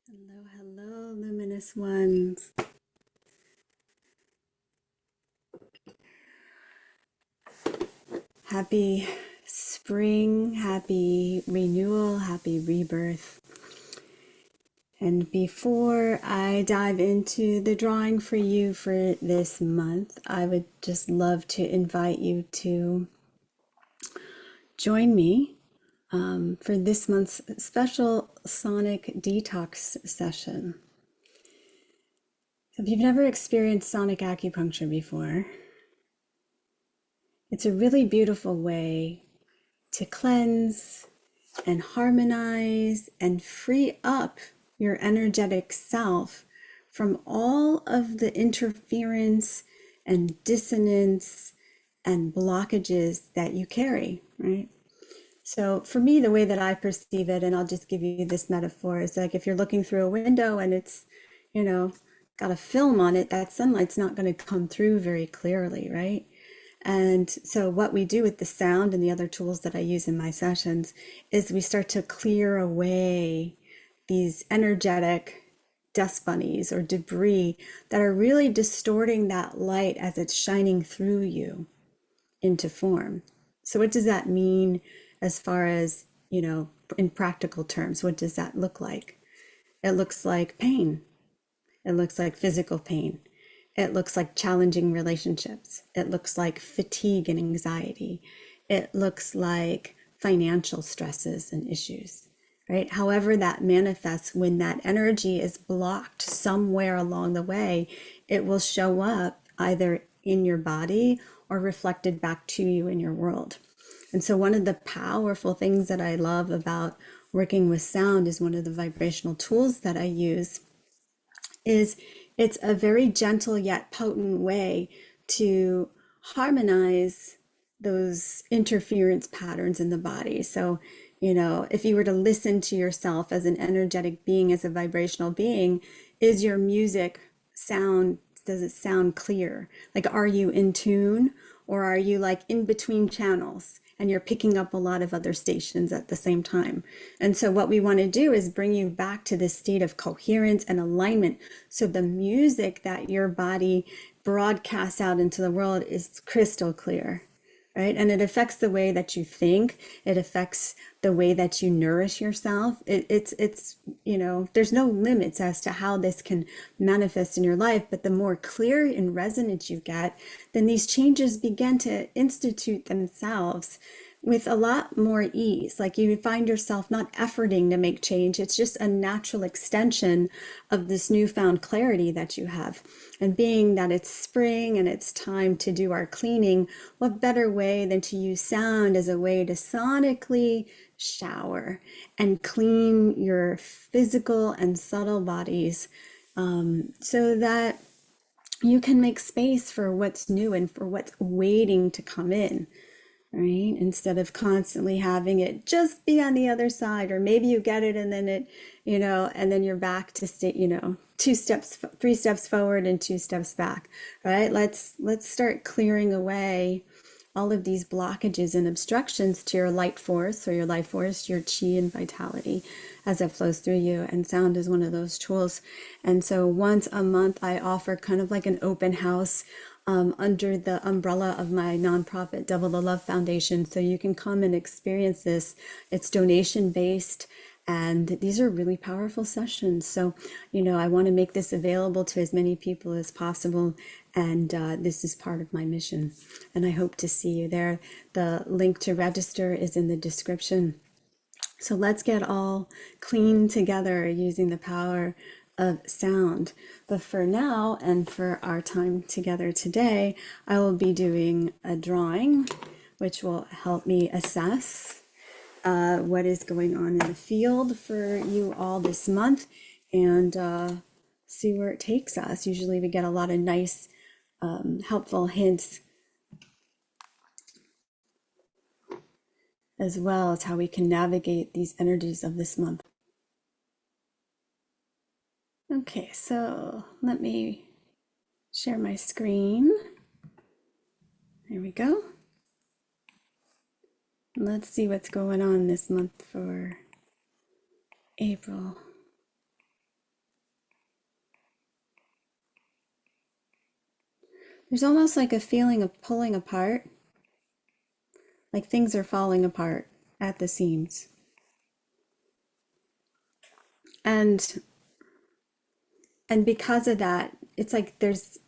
Hello, hello, luminous ones. Happy spring, happy renewal, happy rebirth. And before I dive into the drawing for you for this month, I would just love to invite you to join me for this month's special Sonic Detox session. So if you've never experienced Sonic Acupuncture before, it's a really beautiful way to cleanse and harmonize and free up your energetic self from all of the interference and dissonance and blockages that you carry, right? So for me, the way that I perceive it, and I'll just give you this metaphor, is like if you're looking through a window and it's, got a film on it, that sunlight's not going to come through very clearly, right? And so what we do with the sound and the other tools that I use in my sessions is we start to clear away these energetic dust bunnies or debris that are really distorting that light as it's shining through you into form. So what does that mean as far as, in practical terms? What does that look like? It looks like pain. It looks like physical pain. It looks like challenging relationships. It looks like fatigue and anxiety. It looks like financial stresses and issues, right? However that manifests, when that energy is blocked somewhere along the way, it will show up either in your body or reflected back to you in your world. And so one of the powerful things that I love about working with sound is one of the vibrational tools that I use is it's a very gentle yet potent way to harmonize those interference patterns in the body. So, if you were to listen to yourself as an energetic being, as a vibrational being, is your music sound, does it sound clear? Like, are you in tune, or are you like in between channels and you're picking up a lot of other stations at the same time? And so what we want to do is bring you back to this state of coherence and alignment, so the music that your body broadcasts out into the world is crystal clear, right? And it affects the way that you think. It affects the way that you nourish yourself. It's there's no limits as to how this can manifest in your life. But the more clear and resonant you get, then these changes begin to institute themselves with a lot more ease. Like, you find yourself not efforting to make change. It's just a natural extension of this newfound clarity that you have. And being that it's spring and it's time to do our cleaning, what better way than to use sound as a way to sonically shower and clean your physical and subtle bodies, so that you can make space for what's new and for what's waiting to come in, right? Instead of constantly having it just be on the other side, or maybe you get it and then it, and then you're back to state, 3 steps forward and 2 steps back, right? Let's start clearing away all of these blockages and obstructions to your light force or your life force, your chi and vitality as it flows through you. And sound is one of those tools. And so once a month, I offer kind of like an open house under the umbrella of my nonprofit Double the Love Foundation. So you can come and experience this. It's donation based. And these are really powerful sessions. So, I want to make this available to as many people as possible. And this is part of my mission. And I hope to see you there. The link to register is in the description. So let's get all clean together using the power of sound. But for now, and for our time together today, I will be doing a drawing, which will help me assess what is going on in the field for you all this month, and see where it takes us. Usually we get a lot of nice, helpful hints, as well as how we can navigate these energies of this month. Okay, so let me share my screen. There we go. Let's see what's going on this month for April. There's almost like a feeling of pulling apart, like things are falling apart at the seams. And because of that, it's like there's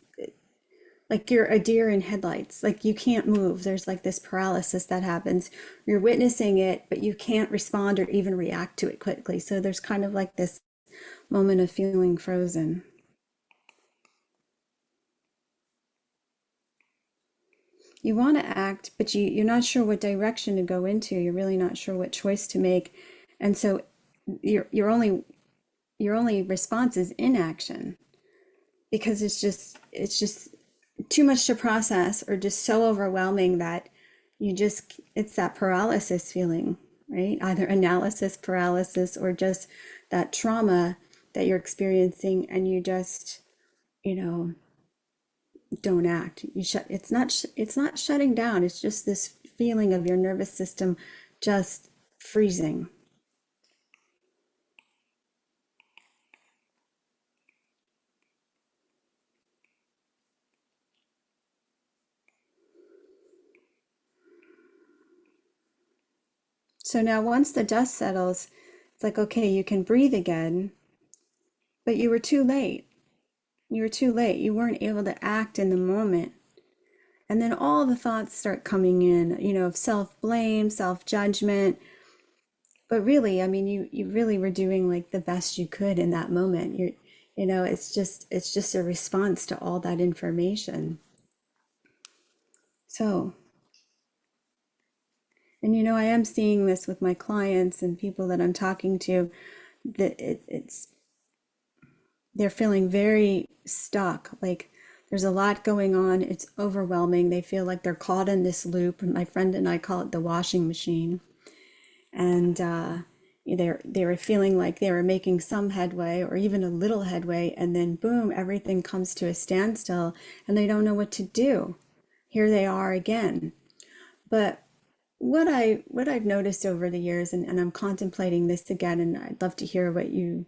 like you're a deer in headlights, like you can't move. There's like this paralysis that happens. You're witnessing it, but you can't respond or even react to it quickly. So there's kind of like this moment of feeling frozen. You want to act, but you're not sure what direction to go into. You're really not sure what choice to make. And so your only response is inaction, because it's just too much to process, or just so overwhelming that it's that paralysis feeling, right? Either analysis paralysis or just that trauma that you're experiencing, and you just, don't act. It's not shutting down. It's just this feeling of your nervous system just freezing. So now once the dust settles, it's like, okay, you can breathe again, but you were too late. You were too late. You weren't able to act in the moment. And then all the thoughts start coming in, of self-blame, self-judgment. But really, I mean, you really were doing like the best you could in that moment. It's just a response to all that information. So, and I am seeing this with my clients and people that I'm talking to, that they're feeling very stuck. Like there's a lot going on. It's overwhelming. They feel like they're caught in this loop. My friend and I call it the washing machine. And they were feeling like they were making some headway or even a little headway, and then boom, everything comes to a standstill and they don't know what to do. Here they are again. But what I've noticed over the years, and I'm contemplating this again, and I'd love to hear what you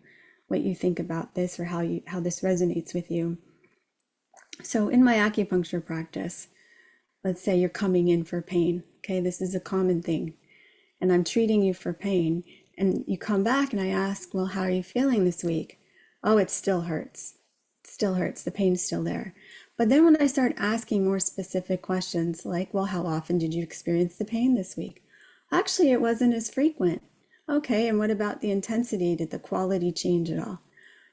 think about this, or how this resonates with you. So in my acupuncture practice, let's say you're coming in for pain. Okay, this is a common thing. And I'm treating you for pain, and you come back and I ask, well, how are you feeling this week? Oh, it still hurts. It still hurts. The pain's still there. But then when I start asking more specific questions, like, well, how often did you experience the pain this week? Actually, it wasn't as frequent. Okay, and what about the intensity? Did the quality change at all?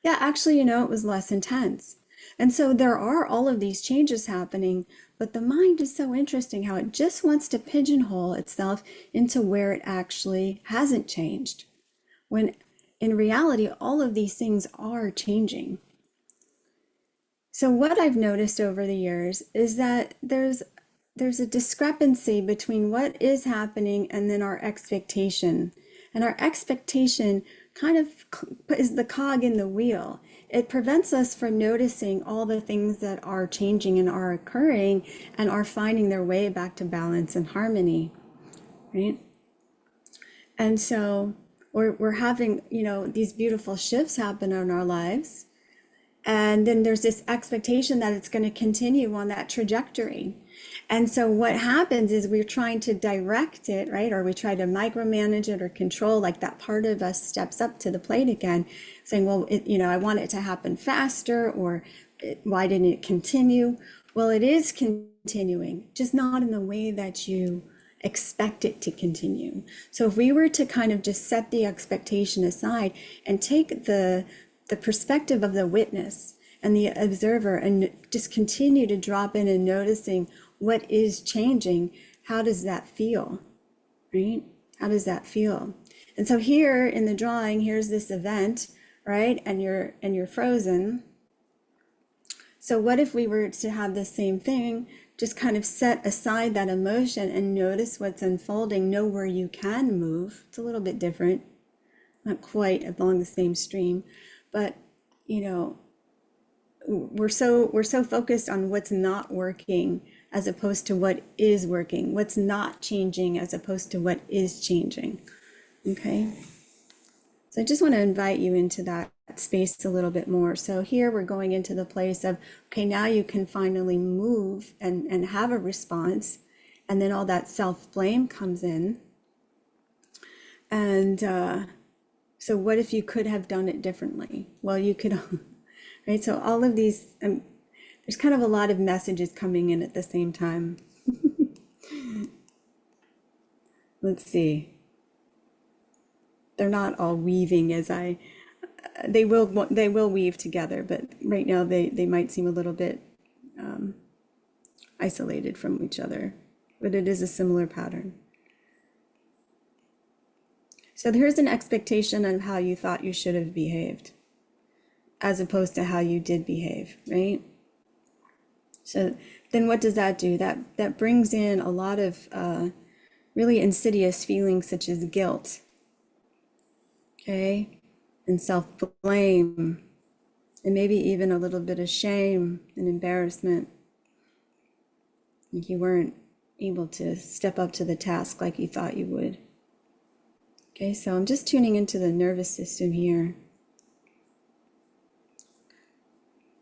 Yeah, actually, it was less intense. And so there are all of these changes happening, but the mind is so interesting how it just wants to pigeonhole itself into where it actually hasn't changed, when in reality, all of these things are changing. So what I've noticed over the years is that there's a discrepancy between what is happening and then our expectation. And our expectation kind of is the cog in the wheel. It prevents us from noticing all the things that are changing and are occurring and are finding their way back to balance and harmony, right? And so we're having, these beautiful shifts happen in our lives. And then there's this expectation that it's going to continue on that trajectory. And so what happens is we're trying to direct it, right? Or we try to micromanage it or control, like that part of us steps up to the plate again, saying, well, I want it to happen faster, or why didn't it continue? Well, it is continuing, just not in the way that you expect it to continue. So if we were to kind of just set the expectation aside and take the perspective of the witness and the observer and just continue to drop in and noticing what is changing, how does that feel, right? How does that feel? And so here in the drawing, here's this event, right? And you're frozen. So what if we were to have the same thing, just kind of set aside that emotion and notice what's unfolding, know where you can move. It's a little bit different, not quite along the same stream, but we're so focused on what's not working as opposed to what is working, what's not changing as opposed to what is changing. Okay, so I just want to invite you into that that space a little bit more. So here we're going into the place of, okay, now you can finally move and have a response. And then all that self-blame comes in. And so what if you could have done it differently? Well, you could, right? So all of these, there's kind of a lot of messages coming in at the same time. Let's see. They're not all weaving as they will weave together, but right now they might seem a little bit isolated from each other, but it is a similar pattern. So here's an expectation of how you thought you should have behaved, as opposed to how you did behave, right? So then what does that do? That brings in a lot of really insidious feelings such as guilt, okay, and self-blame, and maybe even a little bit of shame and embarrassment. Like you weren't able to step up to the task like you thought you would. Okay, so I'm just tuning into the nervous system here.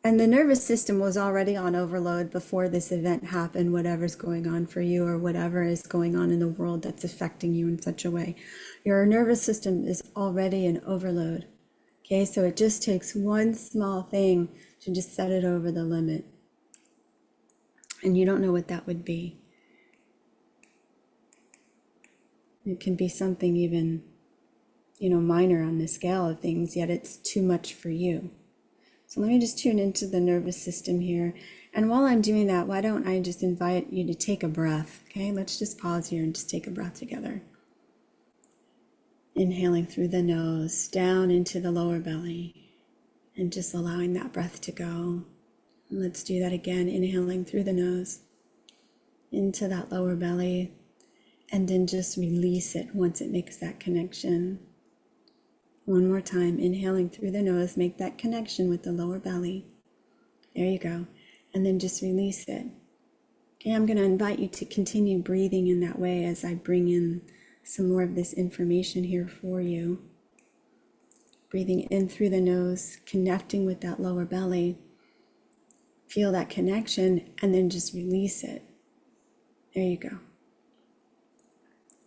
And the nervous system was already on overload before this event happened, whatever's going on for you or whatever is going on in the world that's affecting you in such a way. Your nervous system is already in overload. Okay, so it just takes one small thing to just set it over the limit. And you don't know what that would be. It can be something even, minor on the scale of things, yet it's too much for you. So let me just tune into the nervous system here. And while I'm doing that, why don't I just invite you to take a breath, okay? Let's just pause here and just take a breath together. Inhaling through the nose, down into the lower belly, and just allowing that breath to go. And let's do that again, inhaling through the nose, into that lower belly, and then just release it once it makes that connection. One more time, inhaling through the nose, make that connection with the lower belly. There you go. And then just release it. Okay, I'm going to invite you to continue breathing in that way as I bring in some more of this information here for you. Breathing in through the nose, connecting with that lower belly. Feel that connection and then just release it. There you go.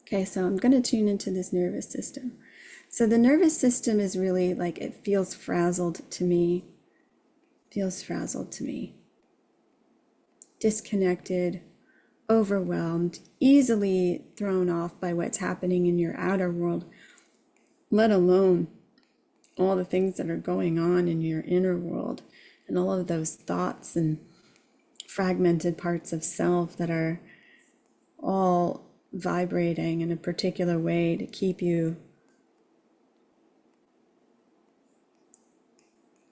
Okay, so I'm going to tune into this nervous system. So the nervous system is really like, it feels frazzled to me. Disconnected, overwhelmed, easily thrown off by what's happening in your outer world, let alone all the things that are going on in your inner world and all of those thoughts and fragmented parts of self that are all vibrating in a particular way to keep you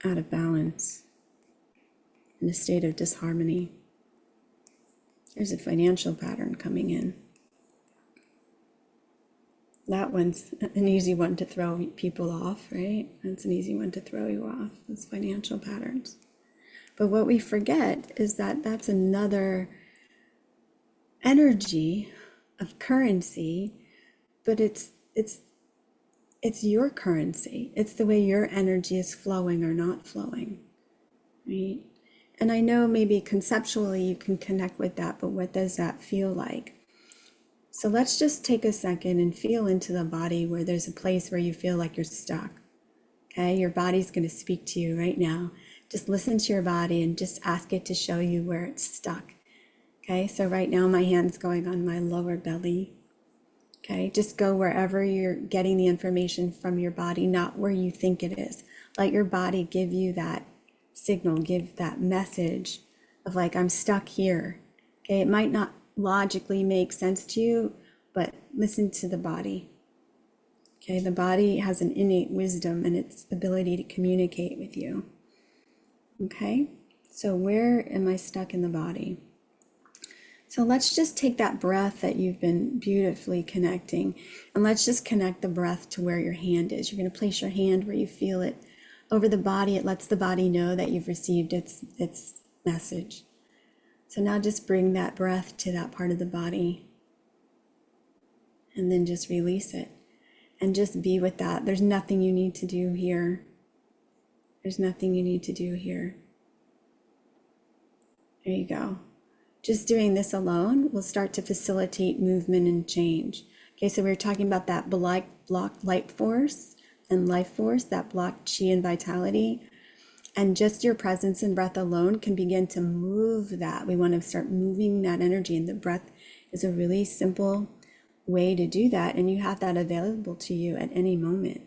out of balance, in a state of disharmony. There's a financial pattern coming in. That one's an easy one to throw people off, right? That's an easy one to throw you off, those financial patterns. But what we forget is that that's another energy of currency, but it's your currency. It's the way your energy is flowing or not flowing, right? And I know maybe conceptually you can connect with that, but what does that feel like? So let's just take a second and feel into the body where there's a place where you feel like you're stuck. Okay, your body's going to speak to you right now. Just listen to your body and just ask it to show you where it's stuck. Okay, so right now my hand's going on my lower belly. Okay, just go wherever you're getting the information from your body, not where you think it is. Let your body give you that signal, give that message of like, I'm stuck here. Okay, it might not logically make sense to you, but listen to the body. Okay, the body has an innate wisdom and its ability to communicate with you. Okay, so where am I stuck in the body? So let's just take that breath that you've been beautifully connecting, and let's just connect the breath to where your hand is. You're going to place your hand where you feel it over the body. It lets the body know that you've received its message. So now just bring that breath to that part of the body and then just release it and just be with that. There's nothing you need to do here. There's nothing you need to do here. There you go. Just doing this alone will start to facilitate movement and change. Okay, so we were talking about that blocked light force and life force, that blocked chi and vitality. And just your presence and breath alone can begin to move that. We want to start moving that energy, and the breath is a really simple way to do that. And you have that available to you at any moment.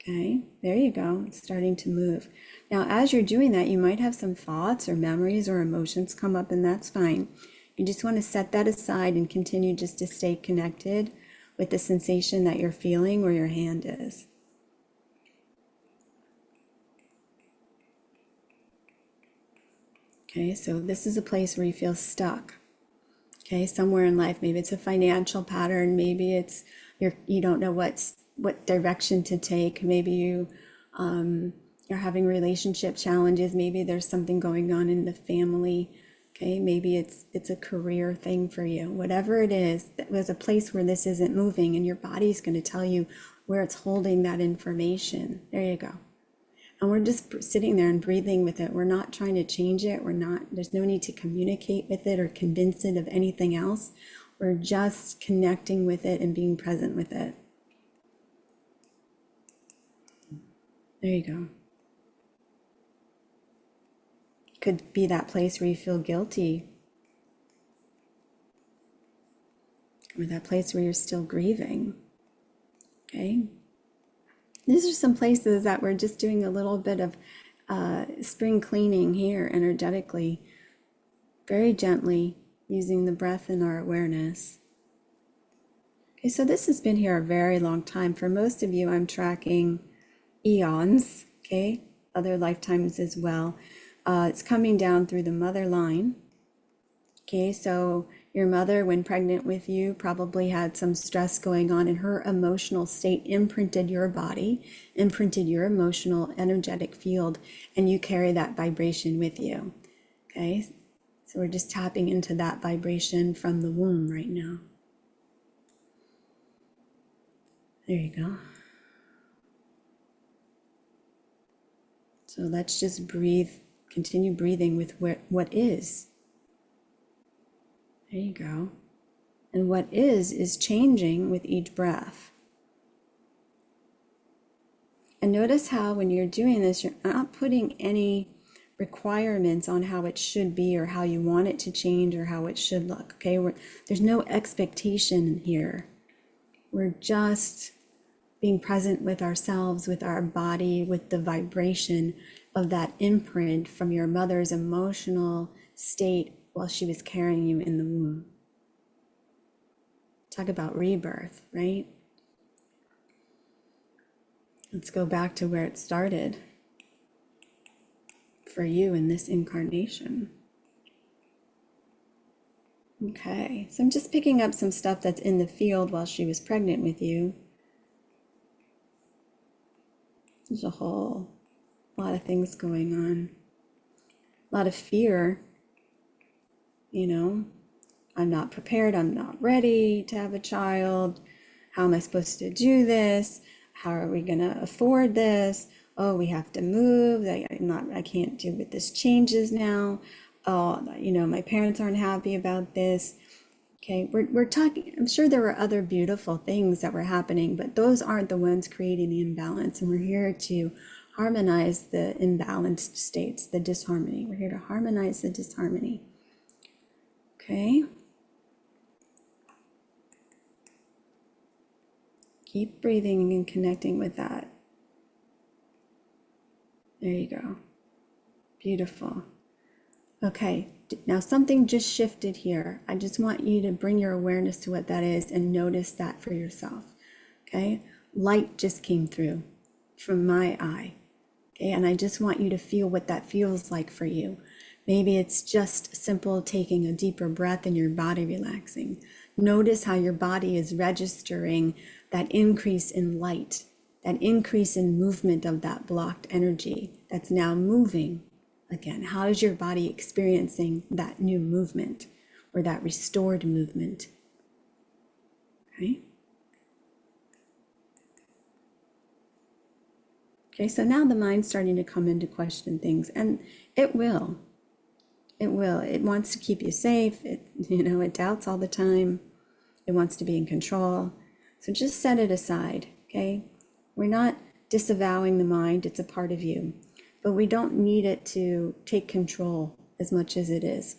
Okay, there you go. It's starting to move. Now, as you're doing that, you might have some thoughts or memories or emotions come up, and that's fine. You just want to set that aside and continue just to stay connected with the sensation that you're feeling where your hand is. Okay, so this is a place where you feel stuck. Okay, somewhere in life, maybe it's a financial pattern, maybe it's you don't know what direction to take, maybe you're having relationship challenges, maybe there's something going on in the family. Okay, maybe it's a career thing for you. Whatever it is, there's a place where this isn't moving, and your body's going to tell you where it's holding that information. There you go. And we're just sitting there and breathing with it. We're not trying to change it. There's no need to communicate with it or convince it of anything else. We're just connecting with it and being present with it. There you go. It could be that place where you feel guilty, or that place where you're still grieving. Okay. These are some places that we're just doing a little bit of spring cleaning here energetically, very gently, using the breath and our awareness. Okay, so this has been here a very long time. For most of you, I'm tracking eons, okay, other lifetimes as well. It's coming down through the mother line. Okay, so your mother, when pregnant with you, probably had some stress going on, and her emotional state imprinted your body, imprinted your emotional energetic field, and you carry that vibration with you. Okay, so we're just tapping into that vibration from the womb right now. There you go. So let's just breathe, continue breathing with what is. There you go. And what is changing with each breath. And notice how when you're doing this, you're not putting any requirements on how it should be or how you want it to change or how it should look. Okay, there's no expectation here. We're just being present with ourselves, with our body, with the vibration of that imprint from your mother's emotional state while she was carrying you in the womb. Talk about rebirth, right? Let's go back to where it started for you in this incarnation. Okay, so I'm just picking up some stuff that's in the field while she was pregnant with you. There's a whole lot of things going on. A lot of fear. You know, I'm not prepared, I'm not ready to have a child. How am I supposed to do this? How are we going to afford this? Oh, we have to move. I can't do with this changes now. Oh, you know, my parents aren't happy about this. Okay, we're talking, I'm sure there were other beautiful things that were happening, but those aren't the ones creating the imbalance. And we're here to harmonize the imbalanced states, the disharmony. We're here to harmonize the disharmony. Okay. Keep breathing and connecting with that. There you go. Beautiful. Okay, now something just shifted here. I just want you to bring your awareness to what that is and notice that for yourself. Okay, light just came through from my eye. Okay, and I just want you to feel what that feels like for you. Maybe it's just simple taking a deeper breath and your body relaxing. Notice how your body is registering that increase in light, that increase in movement of that blocked energy that's now moving again. How is your body experiencing that new movement or that restored movement? Okay. Okay, so now the mind's starting to come in to question things, and it will. It will. It wants to keep you safe. It doubts all the time. It wants to be in control. So just set it aside, okay? We're not disavowing the mind. It's a part of you. But we don't need it to take control as much as it is.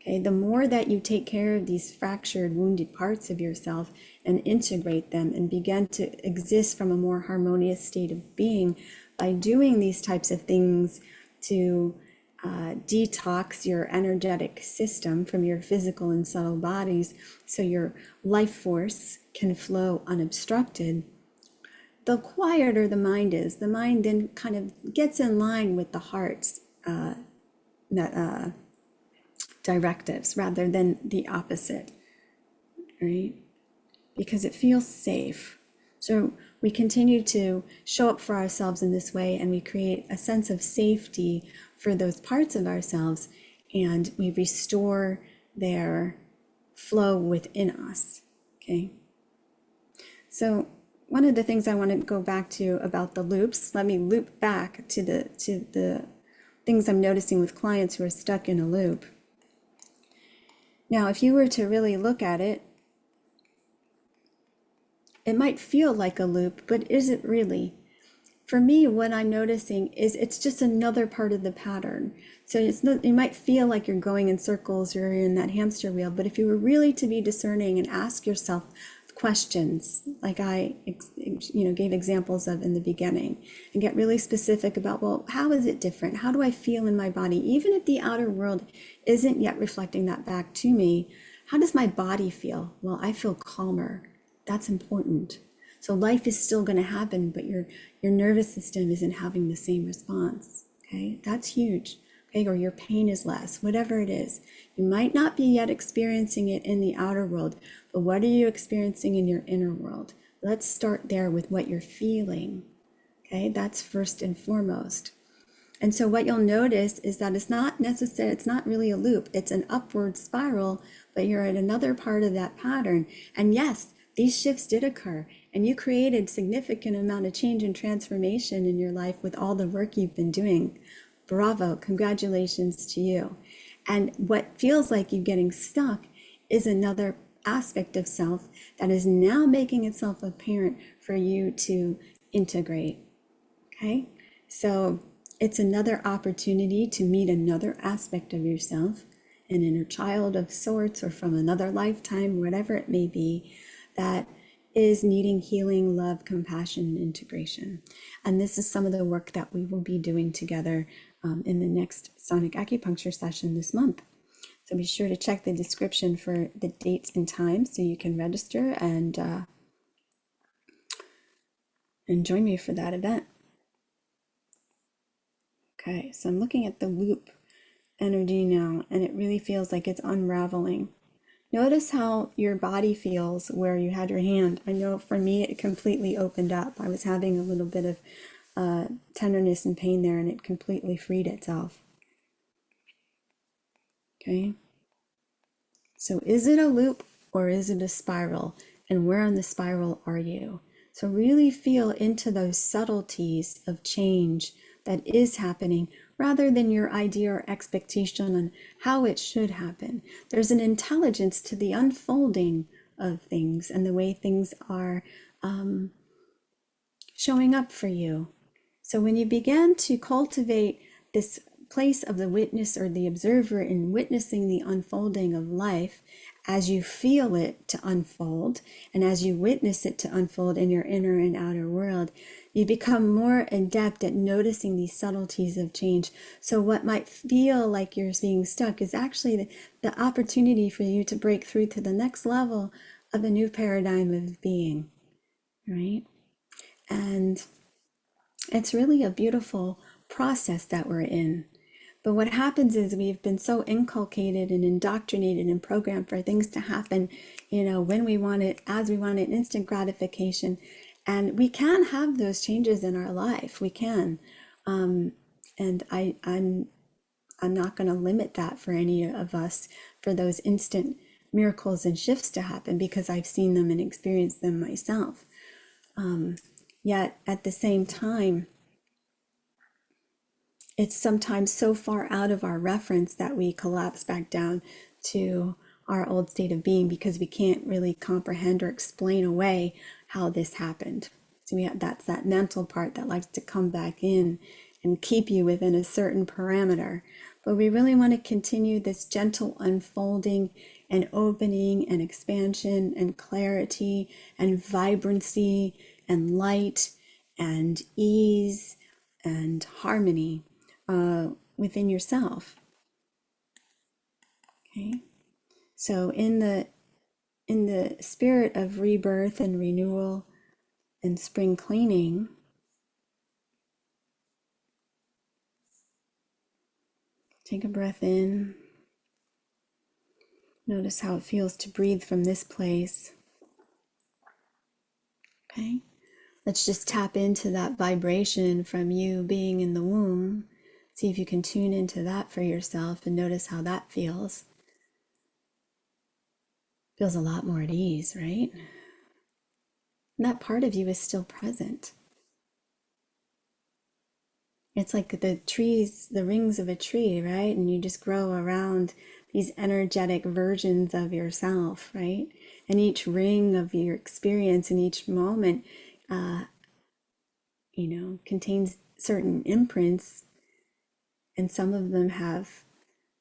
Okay, the more that you take care of these fractured, wounded parts of yourself and integrate them and begin to exist from a more harmonious state of being by doing these types of things to detox your energetic system from your physical and subtle bodies so your life force can flow unobstructed, the quieter the mind is. The mind then kind of gets in line with the heart's directives rather than the opposite, right? Because it feels safe. So we continue to show up for ourselves in this way, and we create a sense of safety for those parts of ourselves, and we restore their flow within us, okay? So one of the things I want to go back to about the loops, let me loop back to the things I'm noticing with clients who are stuck in a loop. Now, if you were to really look at it, it might feel like a loop, but is it really? For me, what I'm noticing is it's just another part of the pattern. So it's not, you might feel like you're going in circles, you're in that hamster wheel, but if you were really to be discerning and ask yourself questions, like I gave examples of in the beginning, and get really specific about, well, how is it different? How do I feel in my body? Even if the outer world isn't yet reflecting that back to me, how does my body feel? Well, I feel calmer. That's important. So life is still going to happen, but your nervous system isn't having the same response. Okay, that's huge. Okay, or your pain is less, whatever it is. You might not be yet experiencing it in the outer world, but what are you experiencing in your inner world? Let's start there with what you're feeling. Okay, that's first and foremost. And so what you'll notice is that it's not necessary, it's not really a loop, it's an upward spiral, but you're at another part of that pattern. And yes, these shifts did occur, and you created significant amount of change and transformation in your life with all the work you've been doing. Bravo, congratulations to you. And what feels like you getting stuck is another aspect of self that is now making itself apparent for you to integrate. Okay, so it's another opportunity to meet another aspect of yourself, an inner child of sorts, or from another lifetime, whatever it may be, that is needing healing, love, compassion, and integration. And this is some of the work that we will be doing together in the next Sonic Acupuncture session this month. So be sure to check the description for the dates and times so you can register and join me for that event. Okay, so I'm looking at the loop energy now, and it really feels like it's unraveling. Notice how your body feels where you had your hand. I know for me, it completely opened up. I was having a little bit of tenderness and pain there, and it completely freed itself. Okay. So is it a loop or is it a spiral? And where on the spiral are you? So really feel into those subtleties of change that is happening, rather than your idea or expectation on how it should happen. There's an intelligence to the unfolding of things and the way things are showing up for you. So when you begin to cultivate this place of the witness or the observer in witnessing the unfolding of life, as you feel it to unfold and as you witness it to unfold in your inner and outer world, you become more adept at noticing these subtleties of change. So what might feel like you're being stuck is actually the opportunity for you to break through to the next level of a new paradigm of being, right? And it's really a beautiful process that we're in. But what happens is we've been so inculcated and indoctrinated and programmed for things to happen, when we want it, as we want it, instant gratification. And we can have those changes in our life. We can. And I'm not going to limit that for any of us, for those instant miracles and shifts to happen, because I've seen them and experienced them myself. Yet at the same time, it's sometimes so far out of our reference that we collapse back down to our old state of being because we can't really comprehend or explain away how this happened. So that's that mental part that likes to come back in and keep you within a certain parameter. But we really want to continue this gentle unfolding and opening and expansion and clarity and vibrancy and light and ease and harmony within yourself. Okay, so in the spirit of rebirth and renewal and spring cleaning, take a breath in. Notice how it feels to breathe from this place. Okay, let's just tap into that vibration from you being in the womb. See if you can tune into that for yourself and notice how that feels. Feels a lot more at ease, right? And that part of you is still present. It's like the trees, the rings of a tree, right? And you just grow around these energetic versions of yourself, right? And each ring of your experience in each moment, contains certain imprints, and some of them have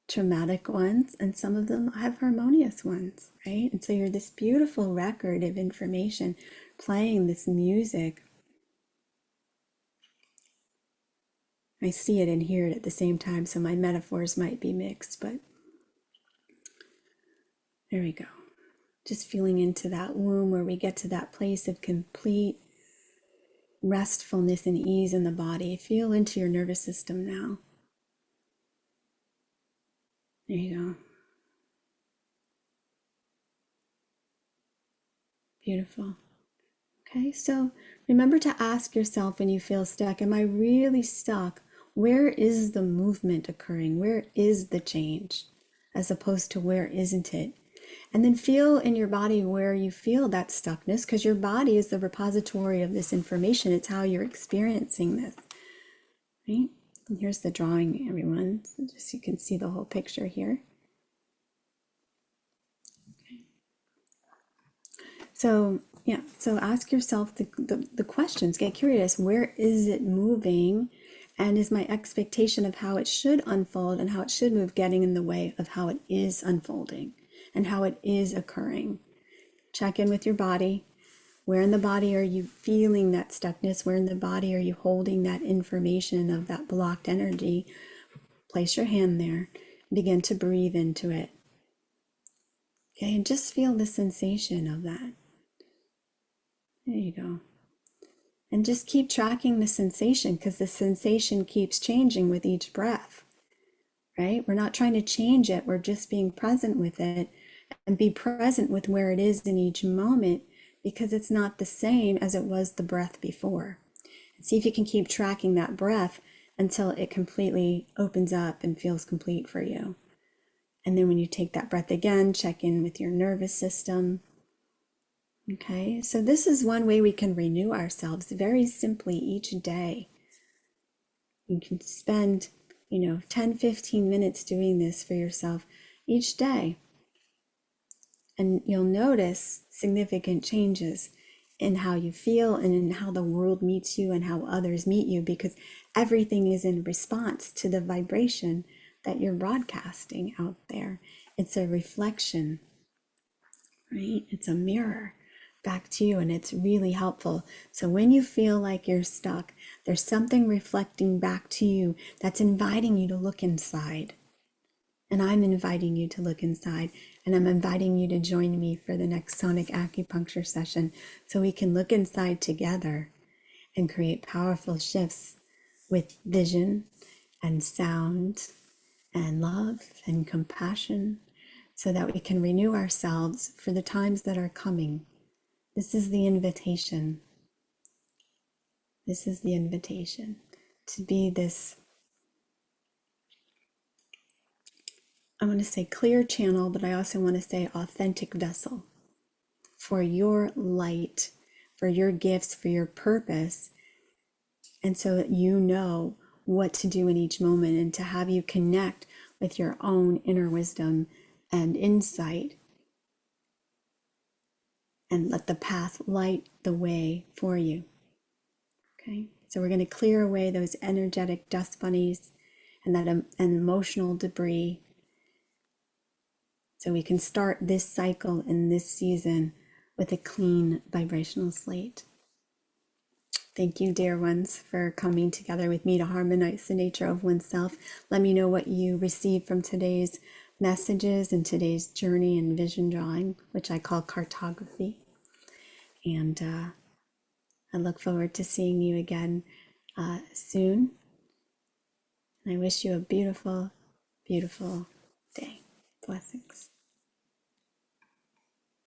traumatic ones, and some of them have harmonious ones, right? And so you're this beautiful record of information playing this music. I see it and hear it at the same time, so my metaphors might be mixed, but there we go. Just feeling into that womb where we get to that place of complete restfulness and ease in the body. Feel into your nervous system now. There you go. Beautiful. Okay, so remember to ask yourself when you feel stuck, am I really stuck? Where is the movement occurring? Where is the change? As opposed to where isn't it? And then feel in your body where you feel that stuckness, because your body is the repository of this information. It's how you're experiencing this, right? And here's the drawing, everyone, so just so you can see the whole picture here. Okay. So ask yourself the questions. Get curious. Where is it moving? And is my expectation of how it should unfold and how it should move getting in the way of how it is unfolding and how it is occurring? Check in with your body. Where in the body are you feeling that stuckness? Where in the body are you holding that information of that blocked energy? Place your hand there. Begin to breathe into it. Okay, and just feel the sensation of that. There you go. And just keep tracking the sensation, because the sensation keeps changing with each breath, right? We're not trying to change it. We're just being present with it, and be present with where it is in each moment, because it's not the same as it was the breath before. And see if you can keep tracking that breath until it completely opens up and feels complete for you. And then when you take that breath again, check in with your nervous system. Okay, so this is one way we can renew ourselves very simply each day. You can spend, 10-15 minutes doing this for yourself each day. And you'll notice significant changes in how you feel and in how the world meets you and how others meet you, because everything is in response to the vibration that you're broadcasting out there. It's a reflection, right? It's a mirror back to you, and it's really helpful. So when you feel like you're stuck, there's something reflecting back to you that's inviting you to look inside. And I'm inviting you to look inside, and I'm inviting you to join me for the next Sonic Acupuncture session so we can look inside together and create powerful shifts with vision and sound and love and compassion, so that we can renew ourselves for the times that are coming. This is the invitation. This is the invitation to be this, I want to say clear channel, but I also want to say authentic vessel for your light, for your gifts, for your purpose. And so that you know what to do in each moment and to have you connect with your own inner wisdom and insight, and let the path light the way for you. Okay, so we're going to clear away those energetic dust bunnies and that and emotional debris, so we can start this cycle in this season with a clean vibrational slate. Thank you, dear ones, for coming together with me to harmonize the nature of oneself. Let me know what you received from today's messages and today's journey and vision drawing, which I call 𝘗𝘓ography. And I look forward to seeing you again soon. And I wish you a beautiful, beautiful day. Blessings.